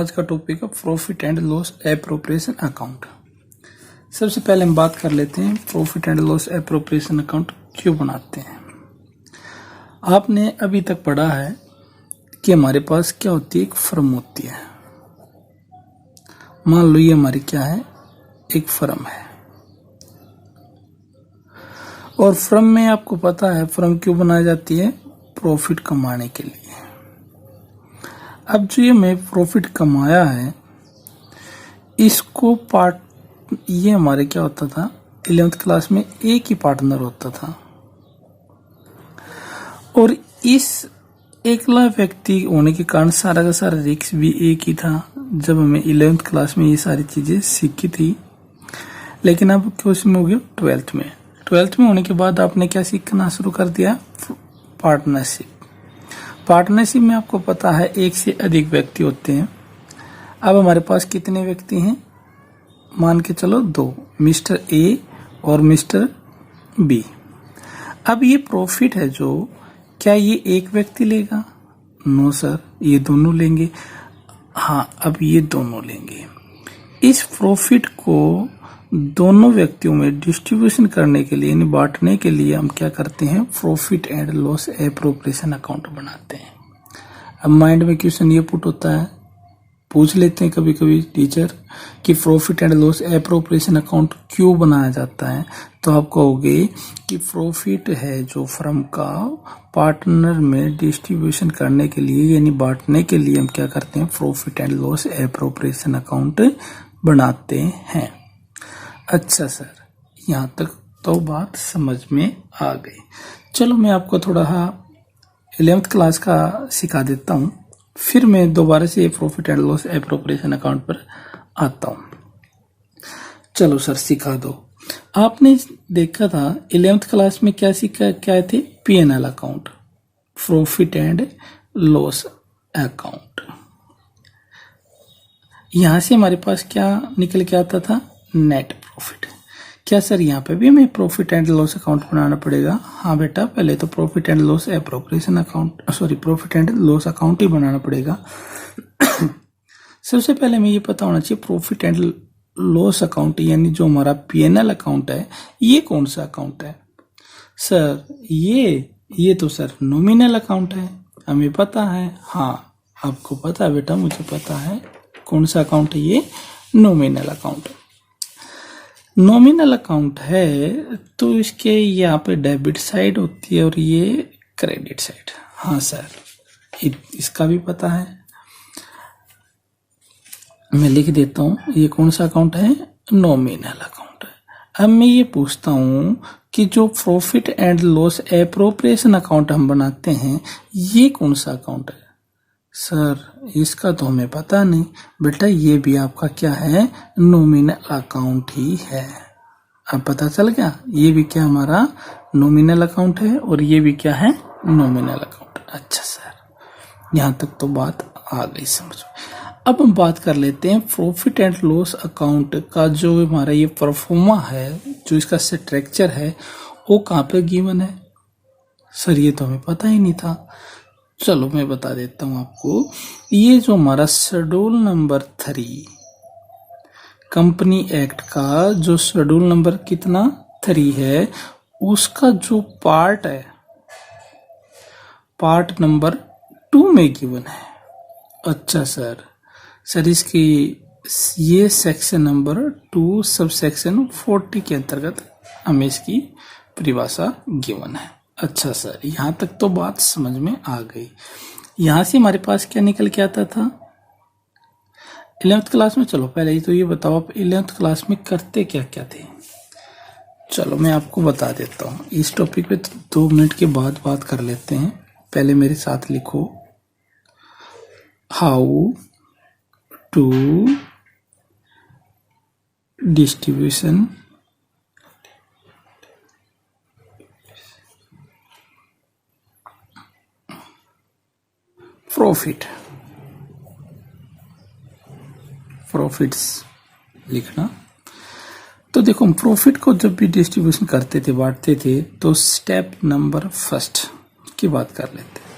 आज का टॉपिक है profit and loss appropriation account. सबसे पहले हम बात कर लेते हैं profit and loss appropriation account क्यों बनाते हैं। आपने अभी तक पढ़ा है कि हमारे पास क्या होती है, एक फर्म होती है। मान लो ये हमारी क्या है, एक फर्म है। और फर्म में आपको पता है फर्म क्यों बनाई जाती है, प्रॉफिट कमाने के लिए। अब जो ये मैं प्रॉफिट कमाया है इसको ये हमारे क्या होता था, 11th क्लास में एक ही पार्टनर होता था और इस एकला व्यक्ति होने के कारण सारा का सारा रिस्क भी एक ही था। जब हमें 11th क्लास में ये सारी चीजें सीखी थी, लेकिन अब क्वेश्चन हो गया 12th में होने के बाद आपने क्या सीखना शुरू कर दिया, पार्टनरशिप में आपको पता है एक से अधिक व्यक्ति होते हैं। अब हमारे पास कितने व्यक्ति हैं, मान के चलो 2, मिस्टर ए और मिस्टर बी। अब ये प्रॉफिट है जो, क्या ये एक व्यक्ति लेगा? नो सर, ये दोनों लेंगे। हाँ, अब ये दोनों लेंगे। इस प्रॉफिट को दोनों व्यक्तियों में डिस्ट्रीब्यूशन करने के लिए, बांटने के लिए हम क्या करते हैं, profit and loss appropriation account बनाते हैं। अब माइंड में क्वेश्चन ये पुट होता है, पूछ लेते हैं कभी कभी टीचर कि profit and loss appropriation account क्यों बनाया जाता है। तो आप कहोगे कि प्रॉफिट है जो फर्म का, पार्टनर में डिस्ट्रीब्यूशन करने के लिए यानी बांटने के लिए हम क्या करते हैं, profit and loss appropriation account बनाते हैं। अच्छा सर, यहाँ तक तो बात समझ में आ गई। चलो मैं आपको थोड़ा 11th क्लास का सिखा देता हूँ, फिर मैं दोबारा से profit and loss appropriation account पर आता हूँ। चलो सर सिखा दो। आपने देखा था 11th क्लास में क्या सीखा, क्या थे, P&L account, profit and loss account. यहां से हमारे पास क्या निकल के आता था, नेट प्रॉफिट। क्या सर यहाँ पे भी हमें प्रॉफिट एंड लॉस अकाउंट बनाना पड़ेगा? हाँ बेटा, पहले तो profit and loss appropriation account, profit and loss account ही बनाना पड़ेगा। सबसे पहले हमें ये पता होना चाहिए प्रॉफिट एंड लॉस अकाउंट यानी जो हमारा P&L अकाउंट है, ये कौन सा अकाउंट है? सर ये तो सर नॉमिनल अकाउंट है, हमें पता है। हाँ, आपको पता है बेटा, मुझे पता है। कौन सा अकाउंट है ये, नॉमिनल अकाउंट। नॉमिनल अकाउंट है तो इसके यहाँ पे डेबिट साइड होती है और ये क्रेडिट साइड। हाँ सर, इसका भी पता है, मैं लिख देता हूँ। ये कौन सा अकाउंट है, नॉमिनल अकाउंट है। अब मैं ये पूछता हूँ कि जो profit and loss appropriation account हम बनाते हैं, ये कौन सा अकाउंट है? सर इसका तो हमें पता नहीं। बेटा ये भी आपका क्या है, नॉमिनल अकाउंट ही है। अब पता चल गया, ये भी क्या हमारा नॉमिनल अकाउंट है और ये भी क्या है, नॉमिनल अकाउंट। अच्छा सर, यहाँ तक तो बात आ गई समझ में। अब हम बात कर लेते हैं प्रॉफिट एंड लॉस अकाउंट का जो हमारा ये परफॉर्मा है, जो इसका स्ट्रक्चर है, वो कहाँ पे गिवन है? सर ये तो हमें पता ही नहीं था। चलो मैं बता देता हूं आपको। ये जो हमारा शेड्यूल नंबर 3 कंपनी एक्ट का जो शेड्यूल नंबर कितना 3 है, उसका जो पार्ट है, पार्ट नंबर 2 में गिवन है। अच्छा सर इसकी ये सेक्शन नंबर 2 सब सेक्शन 40 के अंतर्गत हमें इसकी परिभाषा गिवन है। अच्छा सर, यहाँ तक तो बात समझ में आ गई। यहाँ से हमारे पास क्या निकल के आता था 11th क्लास में? चलो पहले ही तो ये बताओ आप 11th क्लास में करते क्या क्या थे। चलो मैं आपको बता देता हूँ, इस टॉपिक पे 2 मिनट के बाद बात कर लेते हैं। पहले मेरे साथ लिखो, हाउ टू डिस्ट्रीब्यूशन प्रॉफिट्स लिखना। तो देखो, हम प्रॉफिट को जब भी डिस्ट्रीब्यूशन करते थे, बांटते थे, तो स्टेप नंबर 1 की बात कर लेते हैं।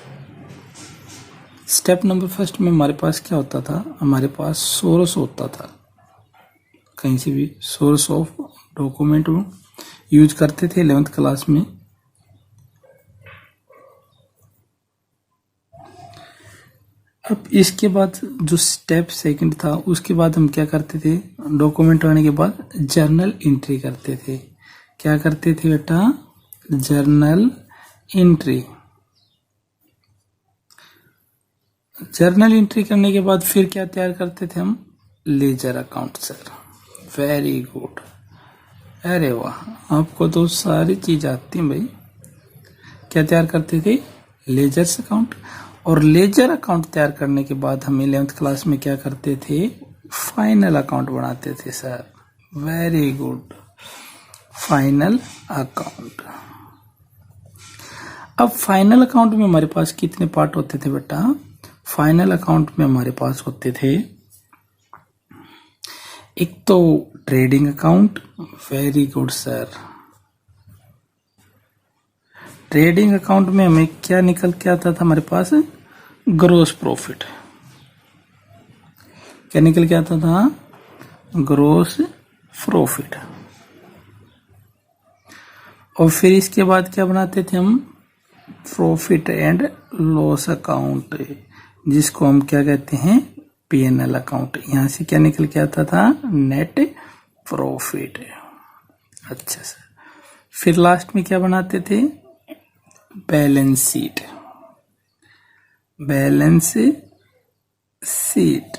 स्टेप नंबर फर्स्ट में हमारे पास क्या होता था, हमारे पास सोर्स होता था, कहीं से भी सोर्स ऑफ डॉक्यूमेंट यूज करते थे 11th क्लास में। अब इसके बाद जो स्टेप सेकंड था, उसके बाद हम क्या करते थे, डॉक्यूमेंट आने के बाद जर्नल एंट्री करते थे। क्या करते थे बेटा, जर्नल एंट्री। जर्नल एंट्री करने के बाद फिर क्या तैयार करते थे हम, ledger account. Sir very good, अरे वाह, आपको तो सारी चीज आती है भाई। क्या तैयार करते थे, लेजर अकाउंट। और लेजर अकाउंट तैयार करने के बाद हम 11th क्लास में क्या करते थे, फाइनल अकाउंट बनाते थे। Sir very good, final account. अब फाइनल अकाउंट में हमारे पास कितने पार्ट होते थे बेटा, फाइनल अकाउंट में हमारे पास होते थे, एक तो trading account. Very good sir, trading account में हमें क्या निकल के आता था, हमारे पास ग्रोस प्रॉफिट। क्या निकल के आता था, ग्रोस प्रॉफिट। और फिर इसके बाद क्या बनाते थे हम, प्रॉफिट एंड लॉस अकाउंट, जिसको हम क्या कहते हैं, पीएनएल अकाउंट। यहां से क्या निकल के आता था, नेट प्रॉफिट। अच्छा सर, फिर लास्ट में क्या बनाते थे, बैलेंस शीट। बैलेंस शीट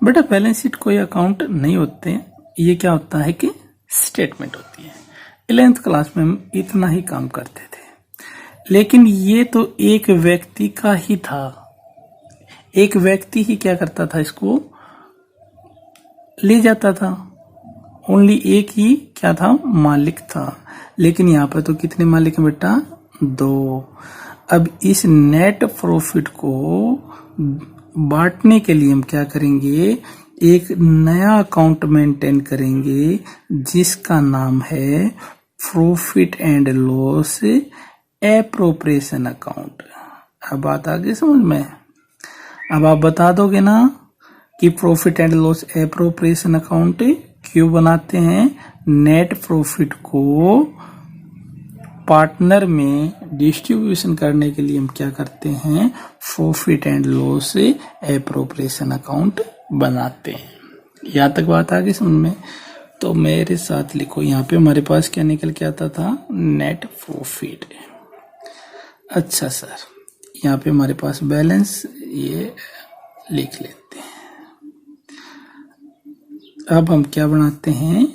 बेटा, बैलेंस शीट कोई अकाउंट नहीं होते, ये क्या होता है कि स्टेटमेंट होती है। 11th क्लास में हम इतना ही काम करते थे, लेकिन ये तो एक व्यक्ति का ही था, एक व्यक्ति ही क्या करता था, इसको ले जाता था। ओनली एक ही क्या था, मालिक था। लेकिन यहाँ पे तो कितने मालिक हैं बेटा, 2। अब इस नेट प्रॉफिट को बांटने के लिए हम क्या करेंगे, एक नया अकाउंट मेंटेन करेंगे, जिसका नाम है profit and loss appropriation account. अब बात आ गई समझ में। अब आप बता दोगे ना कि profit and loss appropriation account क्यों बनाते हैं। नेट प्रॉफिट को पार्टनर में डिस्ट्रीब्यूशन करने के लिए हम क्या करते हैं, profit and loss appropriation account बनाते हैं। यहां तक बात आ गई समझ में। तो मेरे साथ लिखो, यहाँ पे हमारे पास क्या निकल के आता था, नेट प्रॉफिट। अच्छा सर, यहाँ पे हमारे पास बैलेंस, ये लिख लेते हैं। अब हम क्या बनाते हैं,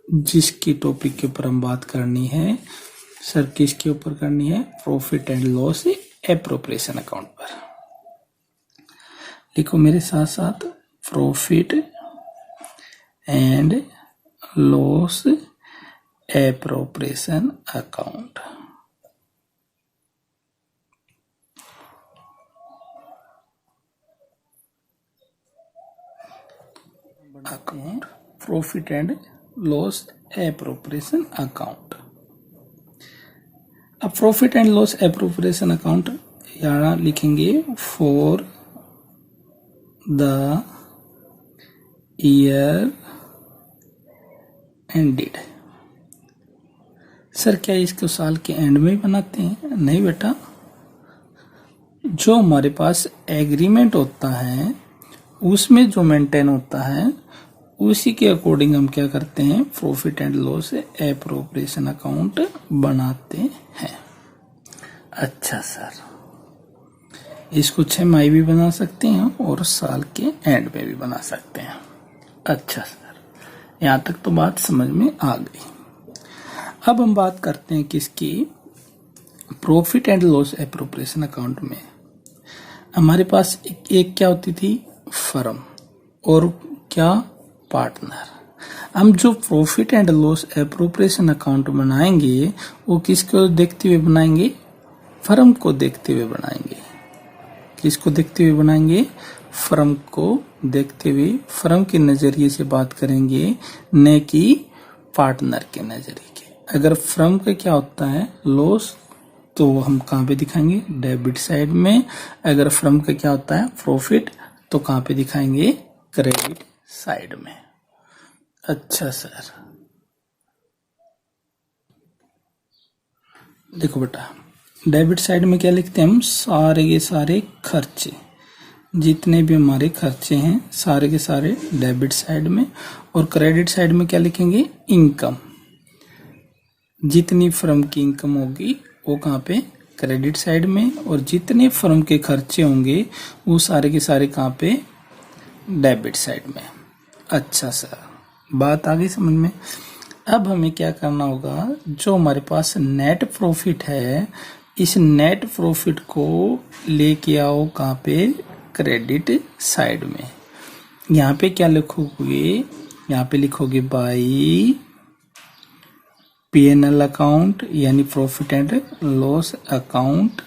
जिसकी टॉपिक के ऊपर हम बात करनी है सर, किसके ऊपर करनी है, profit and loss appropriation account पर। लिखो मेरे साथ साथ, profit and loss appropriation account. Account, profit and loss appropriation account. अब profit and loss appropriation account यहाँ लिखेंगे, for the year ended. Sir क्या इसको साल के एंड में ही बनाते हैं, नहीं बेटा। जो हमारे पास एग्रीमेंट होता है, उसमें जो मेंटेन होता है, उसी के अकॉर्डिंग हम क्या करते हैं, profit and loss appropriation account बनाते हैं। अच्छा सर, इसको 6 माही भी बना सकते हैं और साल के एंड में भी बना सकते हैं। अच्छा सर, यहाँ तक तो बात समझ में आ गई। अब हम बात करते हैं किसकी, profit and loss appropriation account में हमारे पास एक क्या होती थी, फर्म, और क्या, पार्टनर। हम जो profit and loss appropriation account बनाएंगे, वो किसको देखते हुए बनाएंगे, फर्म को देखते हुए बनाएंगे। किसको देखते हुए बनाएंगे, फर्म को देखते हुए, फर्म के नजरिए से बात करेंगे, न कि पार्टनर के नजरिए के। अगर फर्म का क्या होता है, लॉस, तो हम कहाँ पे दिखाएंगे? डेबिट साइड में। अगर फर्म का क्या होता है? प्रॉफिट, तो कहाँ पे दिखाएंगे? क्रेडिट साइड में। अच्छा सर, देखो बेटा, डेबिट साइड में क्या लिखते हैं हम? सारे के सारे खर्चे, जितने भी हमारे खर्चे हैं सारे के सारे डेबिट साइड में। और क्रेडिट साइड में क्या लिखेंगे? इनकम। जितनी फर्म की इनकम होगी वो कहाँ पे? क्रेडिट साइड में। और जितने फर्म के खर्चे होंगे वो सारे के सारे कहाँ पे? डेबिट साइड में। अच्छा सर, बात आ गई समझ में। अब हमें क्या करना होगा? जो हमारे पास नेट प्रॉफिट है, इस नेट प्रॉफिट को लेके आओ कहाँ पे? क्रेडिट साइड में। यहाँ पे क्या लिखोगे? यहाँ पे लिखोगे बाई P&L अकाउंट, यानी प्रॉफिट एंड लॉस अकाउंट,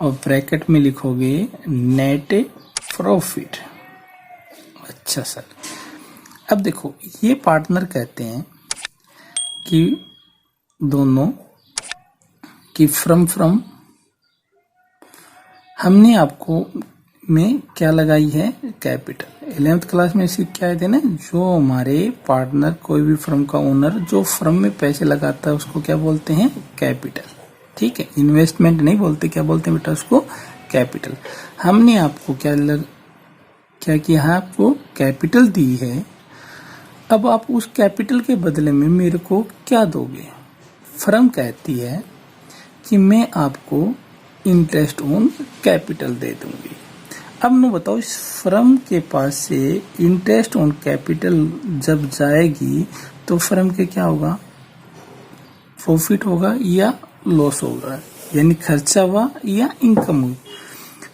और ब्रैकेट में लिखोगे नेट प्रॉफिट। अच्छा सर, अब देखो, ये पार्टनर कहते हैं कि दोनों की फ्रॉम हमने आपको में क्या लगाई है? कैपिटल। 11th क्लास में सीख के आए थे ना, जो हमारे पार्टनर, कोई भी फर्म का ओनर जो फर्म में पैसे लगाता है उसको क्या बोलते हैं? कैपिटल। ठीक है, इन्वेस्टमेंट नहीं बोलते, क्या बोलते हैं बेटा? उसको कैपिटल। हमने आपको क्या किया है? आपको कैपिटल दी है। अब आप उस कैपिटल के बदले में मेरे को क्या दोगे? फर्म कहती है कि मैं आपको इंटरेस्ट ऑन कैपिटल दे दूंगी। अब मैं बताओ, इस फर्म के पास से इंटरेस्ट ऑन कैपिटल जब जाएगी तो फर्म के क्या होगा? प्रॉफिट होगा या लॉस होगा? यानी खर्चा हुआ या इनकम हुई?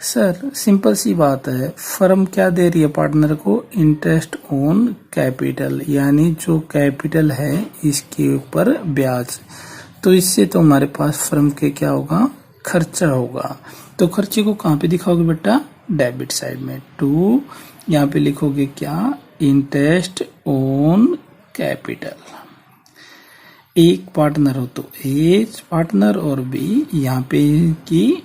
सर सिंपल सी बात है, फर्म क्या दे रही है पार्टनर को? इंटरेस्ट ऑन कैपिटल, यानी जो कैपिटल है इसके ऊपर ब्याज। तो इससे तो हमारे पास फर्म के क्या होगा? खर्चा होगा। तो खर्चे को कहाँ पे दिखाओगे बेटा? डेबिट साइड में। टू, यहाँ पे लिखोगे क्या? Interest on capital. एक पार्टनर हो तो ए पार्टनर, और बी, यहाँ पे की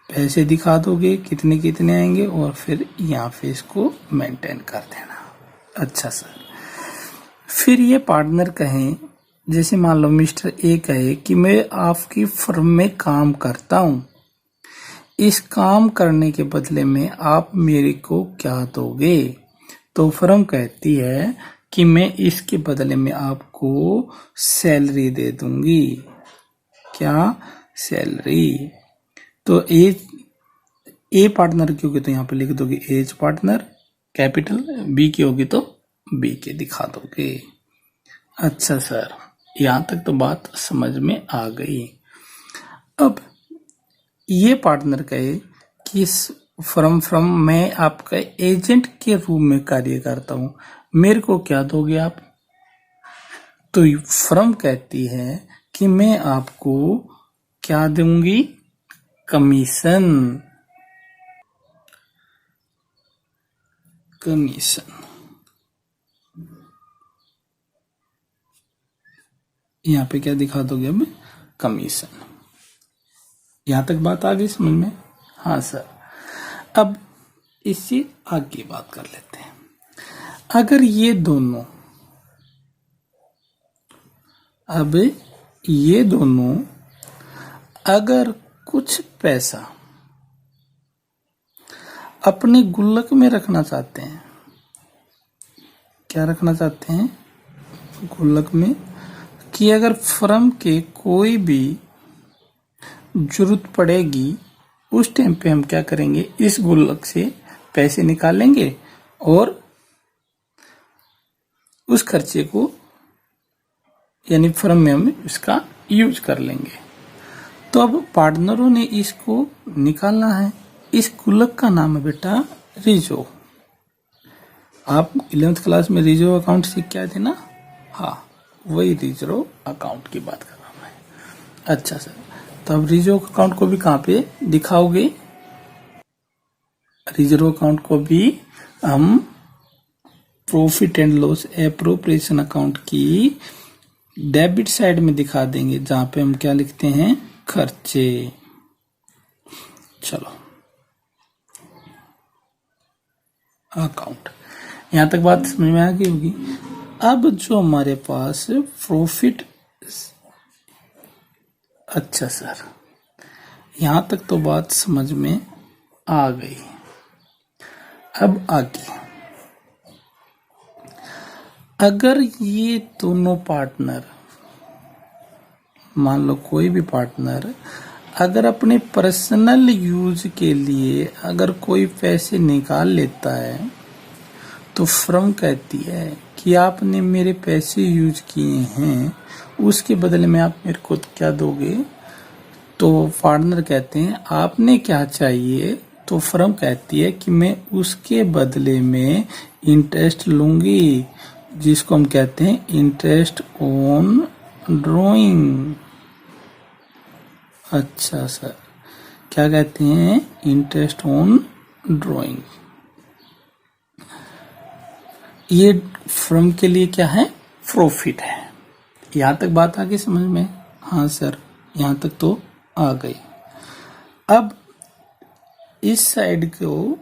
पैसे दिखा दोगे कितने कितने आएंगे, और फिर यहाँ पे इसको मेंटेन कर देना। अच्छा सर, फिर ये पार्टनर कहें, जैसे मान लो मिस्टर ए कहे कि मैं आपकी फर्म में काम करता हूं, इस काम करने के बदले में आप मेरे को क्या दोगे? तो फर्म कहती है कि मैं इसके बदले में आपको सैलरी दे दूंगी। क्या? सैलरी। तो ए पार्टनर की होगी तो यहाँ पे लिख दोगे एज पार्टनर कैपिटल, बी की होगी तो बी के दिखा दोगे। अच्छा सर, यहाँ तक तो बात समझ में आ गई। अब ये पार्टनर कहे कि इस फर्म मैं आपका एजेंट के रूप में कार्य करता हूं, मेरे को क्या दोगे आप? तो फर्म कहती है कि मैं आपको क्या दूंगी? कमीशन। यहाँ पे क्या दिखा दोगे? अब कमीशन। यहाँ तक बात आ गई समझ में? हाँ सर। अब इससे आगे बात कर लेते हैं। अगर ये दोनों अगर कुछ पैसा अपने गुल्लक में रखना चाहते हैं, क्या रखना चाहते हैं? गुल्लक में, कि अगर फर्म के कोई भी जरूरत पड़ेगी उस टाइम पे हम क्या करेंगे? इस गुल्लक से पैसे निकालेंगे और उस खर्चे को, यानी फर्म में हम इसका यूज कर लेंगे। तो अब पार्टनरों ने इसको निकालना है। इस गुल्लक का नाम है बेटा रिजर्व। आप 11th क्लास में रिजर्व अकाउंट सीख के आए थे ना? हाँ, वही रिजर्व अकाउंट की बात कर रहा हूं मैं। अच्छा सर, तो अब रिजर्व अकाउंट को भी कहाँ पे दिखाओगे? रिजर्व अकाउंट को भी हम profit and loss appropriation account की डेबिट साइड में दिखा देंगे, जहां पे हम क्या लिखते हैं? खर्चे। चलो अकाउंट, यहां तक बात समझ में आ गई होगी। अब जो हमारे पास प्रॉफिट, अच्छा सर यहां तक तो बात समझ में आ गई। अब आगे, अगर ये दोनों पार्टनर, मान लो कोई भी पार्टनर अगर अपने पर्सनल यूज के लिए अगर कोई पैसे निकाल लेता है तो फर्म कहती है कि आपने मेरे पैसे यूज किए हैं, उसके बदले में आप मेरे को क्या दोगे? तो पार्टनर कहते हैं आपने क्या चाहिए? तो फर्म कहती है कि मैं उसके बदले में इंटरेस्ट लूंगी, जिसको हम कहते हैं इंटरेस्ट ऑन ड्रॉइंग। अच्छा सर, क्या कहते हैं? Interest on drawing. ये फर्म के लिए क्या है? प्रॉफिट है। यहां तक बात आ गई समझ में? हाँ सर, यहां तक तो आ गई। अब इस साइड को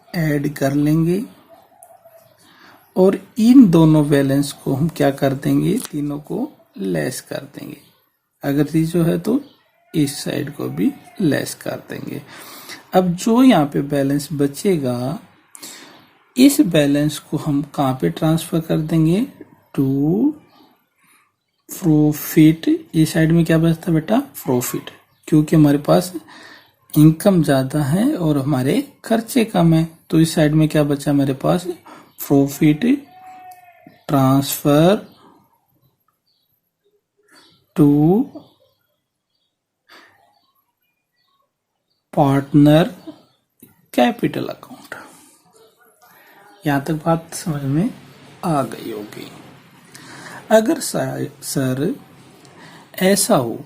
ऐड कर लेंगे और इन दोनों बैलेंस को हम क्या कर देंगे? तीनों को लेस कर देंगे। अगर जीरो है तो इस साइड को भी लेस कर देंगे। अब जो यहाँ पे बैलेंस बचेगा, इस बैलेंस को हम कहाँ पे ट्रांसफर कर देंगे? To profit. इस साइड में क्या बचता बेटा? प्रॉफिट, क्योंकि हमारे पास इनकम ज्यादा है और हमारे खर्चे कम है। तो इस साइड में क्या बचा मेरे पास? Profit transfer to partner capital account. यहां तक बात समझ में आ गई होगी। अगर सर ऐसा हो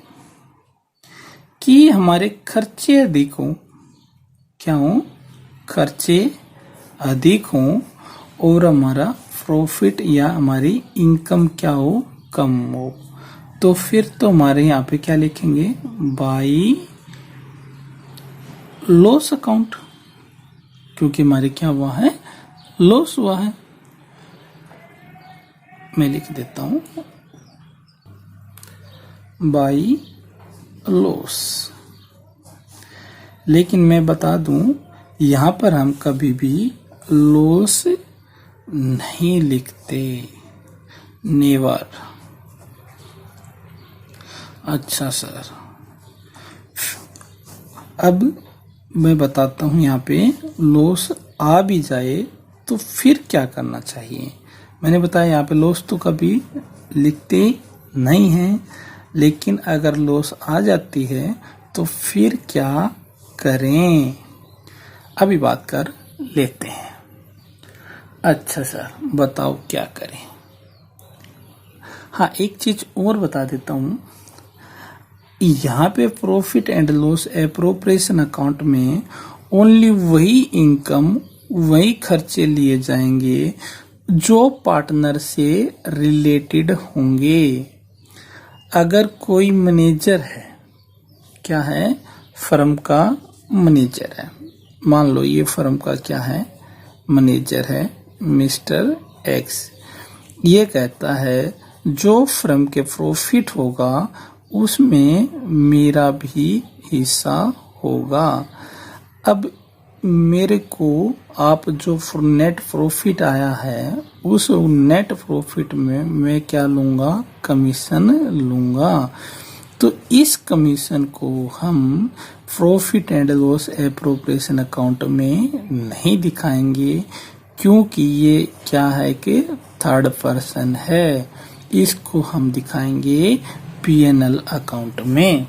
कि हमारे खर्चे अधिक हो, क्या हो? खर्चे अधिक हो और हमारा प्रॉफिट या हमारी इनकम क्या हो? कम हो, तो फिर तो हमारे यहाँ पे क्या लिखेंगे? बाई लॉस अकाउंट, क्योंकि हमारे क्या हुआ है? लॉस हुआ है। मैं लिख देता हूं बाई लॉस। लेकिन मैं बता दूं, यहां पर हम कभी भी लॉस नहीं लिखते, नेवर। अच्छा सर, अब मैं बताता हूं, यहाँ पे लॉस आ भी जाए तो फिर क्या करना चाहिए? मैंने बताया यहाँ पे लॉस तो कभी लिखते नहीं हैं, लेकिन अगर लॉस आ जाती है तो फिर क्या करें? अभी बात कर लेते हैं। अच्छा सर बताओ क्या करें? हाँ, एक चीज और बता देता हूं, यहाँ पे profit and loss appropriation account में ओनली वही इनकम, वही खर्चे लिए जाएंगे जो पार्टनर से रिलेटेड होंगे। अगर कोई मैनेजर है, क्या है? फर्म का मैनेजर है, मान लो ये फर्म का क्या है? मैनेजर है मिस्टर एक्स। ये कहता है जो फर्म के प्रॉफिट होगा उसमें मेरा भी हिस्सा होगा। अब मेरे को आप जो नेट प्रॉफिट आया है, उस नेट प्रॉफिट में मैं क्या लूंगा? कमीशन लूंगा। तो इस कमीशन को हम profit and loss appropriation account में नहीं दिखाएंगे, क्योंकि ये क्या है कि थर्ड पर्सन है। इसको हम दिखाएंगे P&L अकाउंट में।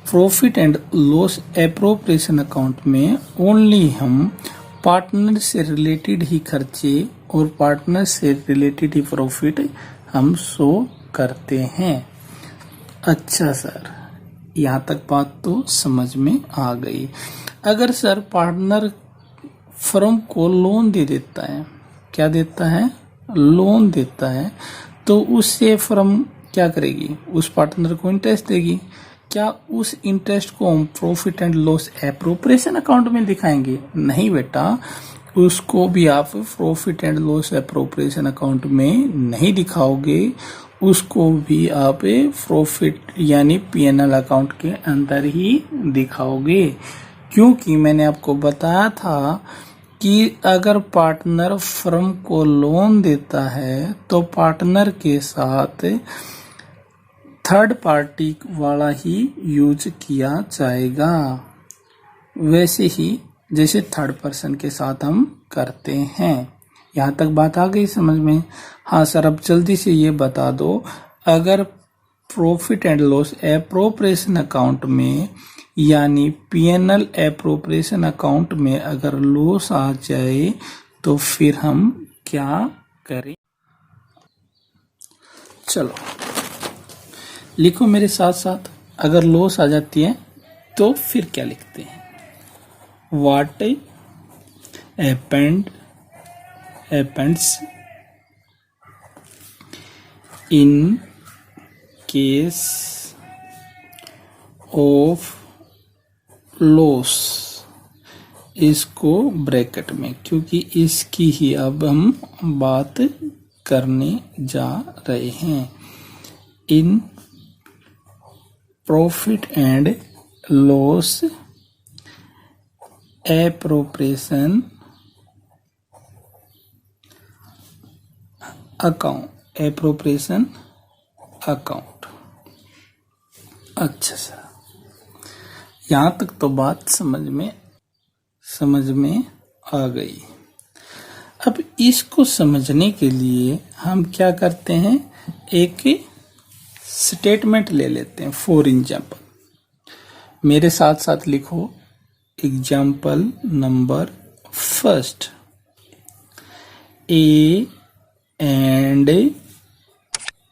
Profit and loss appropriation account में ओनली हम पार्टनर से रिलेटेड ही खर्चे और पार्टनर से रिलेटेड ही प्रॉफिट हम शो करते हैं। अच्छा सर, यहाँ तक बात तो समझ में आ गई। अगर सर पार्टनर फर्म को लोन दे देता है, क्या देता है? लोन देता है, तो उससे फर्म क्या करेगी, उस पार्टनर को इंटरेस्ट देगी। क्या उस इंटरेस्ट को हम profit and loss appropriation account में दिखाएंगे? नहीं बेटा, उसको भी आप profit and loss appropriation account में नहीं दिखाओगे, उसको भी आप प्रॉफिट यानी पीएनएल अकाउंट के अंदर ही दिखाओगे। क्योंकि मैंने आपको बताया था कि अगर पार्टनर फर्म को लोन देता है तो पार्टनर के साथ थर्ड पार्टी वाला ही यूज किया जाएगा, वैसे ही जैसे थर्ड पर्सन के साथ हम करते हैं। यहाँ तक बात आ गई समझ में? हाँ सर, अब जल्दी से ये बता दो, अगर profit and loss appropriation account में यानी पीएनएल एप्रोप्रिएशन अकाउंट में अगर लॉस आ जाए तो फिर हम क्या करें? चलो लिखो मेरे साथ साथ, अगर लॉस आ जाती है तो फिर क्या लिखते हैं? What happens in case of loss? इसको ब्रैकेट में, क्योंकि इसकी ही अब हम बात करने जा रहे हैं। In profit and loss appropriation account. अच्छा सर, यहाँ तक तो बात समझ में आ गई। अब इसको समझने के लिए हम क्या करते हैं, एक स्टेटमेंट ले लेते हैं। फॉर एग्जाम्पल मेरे साथ साथ लिखो, example number first, A and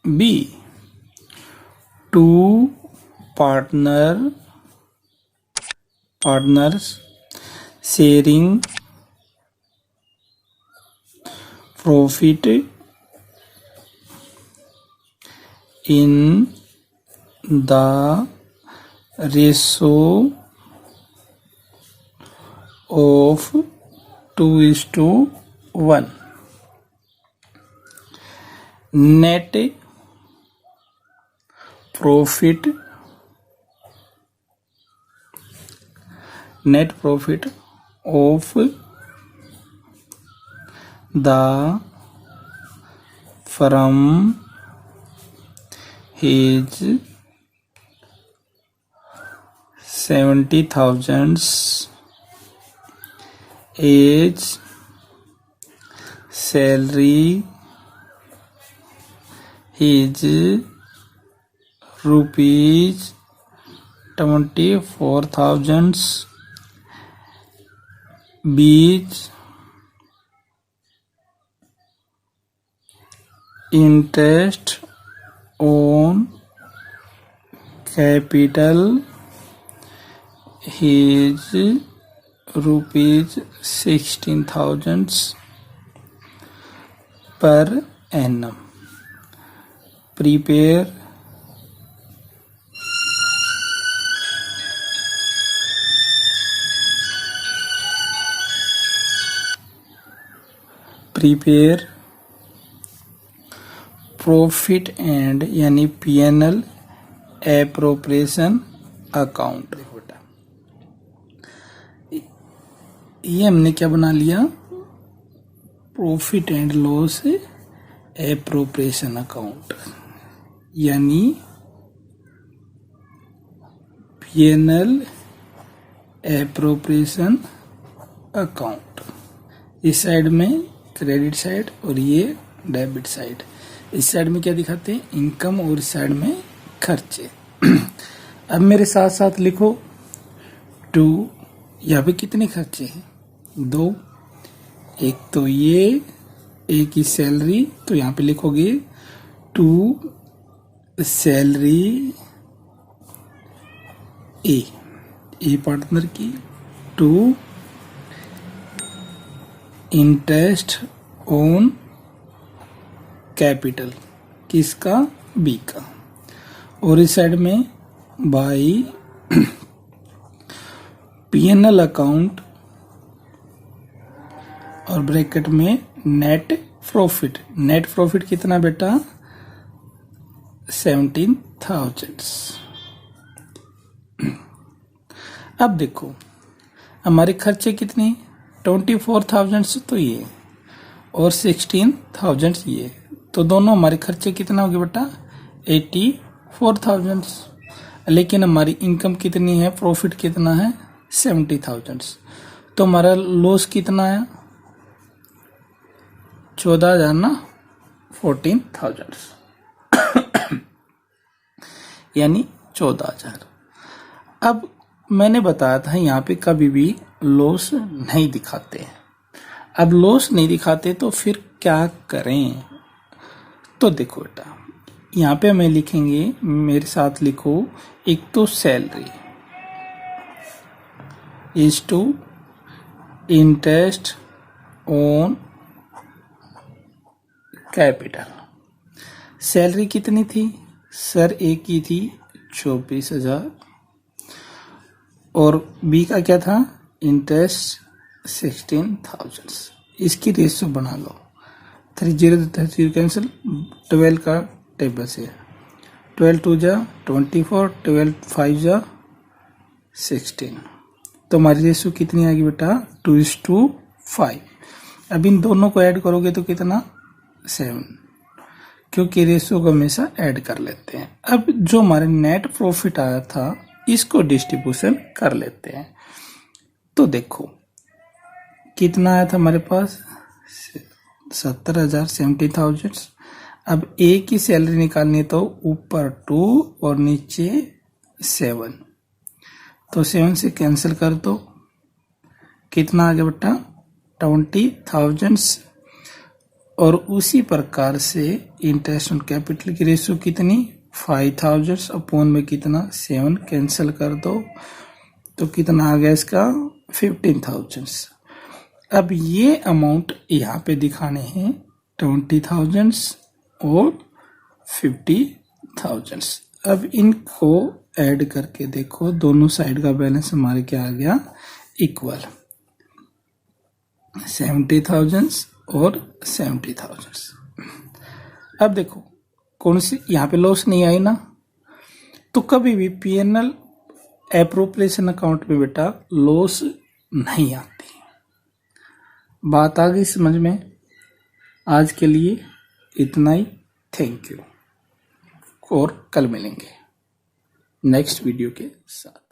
B, two partners sharing profit in the ratio of 2:1. Net profit of the firm is 70,000 as salary is rupees 24,000 beach interest on capital is rupees 16,000 per annum. Prepare profit and यानी PNL appropriation account. ये हमने क्या बना लिया, profit and loss appropriation account यानी PNL appropriation account. इस side में credit side और ये डेबिट साइड। इस साइड में क्या दिखाते हैं, इनकम, और इस साइड में खर्चे। अब मेरे साथ साथ लिखो, टू, यहाँ पे कितने खर्चे हैं, 2, एक तो ये, एक ही सैलरी, तो यहाँ पे लिखोगे 2 सैलरी ए पार्टनर की, 2 इंटरेस्ट ऑन कैपिटल, किसका, बी का, और इस साइड में बाई पीएनएल अकाउंट और ब्रैकेट में नेट प्रॉफिट। नेट प्रॉफिट कितना बेटा? 17,000। अब देखो हमारे खर्चे कितने? 24,000 तो ये और 16,000 ये, तो दोनों हमारे खर्चे कितना हो गया बेटा? 84,000। लेकिन हमारी इनकम कितनी है? प्रॉफिट कितना है? 70,000। तो हमारा लॉस कितना है? 14,000 ना, 14,000 यानी 14,000। अब मैंने बताया था यहाँ पे कभी भी लॉस नहीं दिखाते। अब लॉस नहीं दिखाते तो फिर क्या करें? तो देखो बेटा, यहाँ पे हमें लिखेंगे, मेरे साथ लिखो, एक तो salary is two interest on capital. Salary कितनी थी सर? एक की थी 24,000, और बी का क्या था? इंटरेस्ट 16,000। इसकी रेशियो बना लो, 30 कैंसिल, 12 का टेबल से 12 2 जा 24, 12 5 जा 16। तो हमारी रेशियो कितनी आएगी बेटा? 2:5। अब इन दोनों को ऐड करोगे तो कितना? 7, क्योंकि रेशियो को हमेशा ऐड कर लेते हैं। अब जो हमारे नेट प्रॉफिट आया था इसको डिस्ट्रीब्यूशन कर लेते हैं। तो देखो कितना आया था हमारे पास? 70,000, 70,000। अब ए की सैलरी निकालनी तो ऊपर 2 और नीचे 7, तो 7 से कैंसिल कर दो। कितना आ गया बेटा? 20,000। और उसी प्रकार से इंटरेस्ट ऑन कैपिटल की रेशियो कितनी? 5,000 अपॉन में कितना? 7, कैंसिल कर दो, तो कितना आ गया इसका? 15,000। अब ये अमाउंट यहाँ पे दिखाने हैं 20,000 और 50,000। अब इनको ऐड करके देखो, दोनों साइड का बैलेंस हमारे क्या आ गया? इक्वल, 70,000 और 70,000। अब देखो कौन सी यहाँ पे लॉस नहीं आई ना, तो कभी भी पीएनएल एप्रोप्रिएशन अकाउंट में बेटा लॉस नहीं आती। बात आ गई समझ में? आज के लिए इतना ही। थैंक यू, और कल मिलेंगे नेक्स्ट वीडियो के साथ।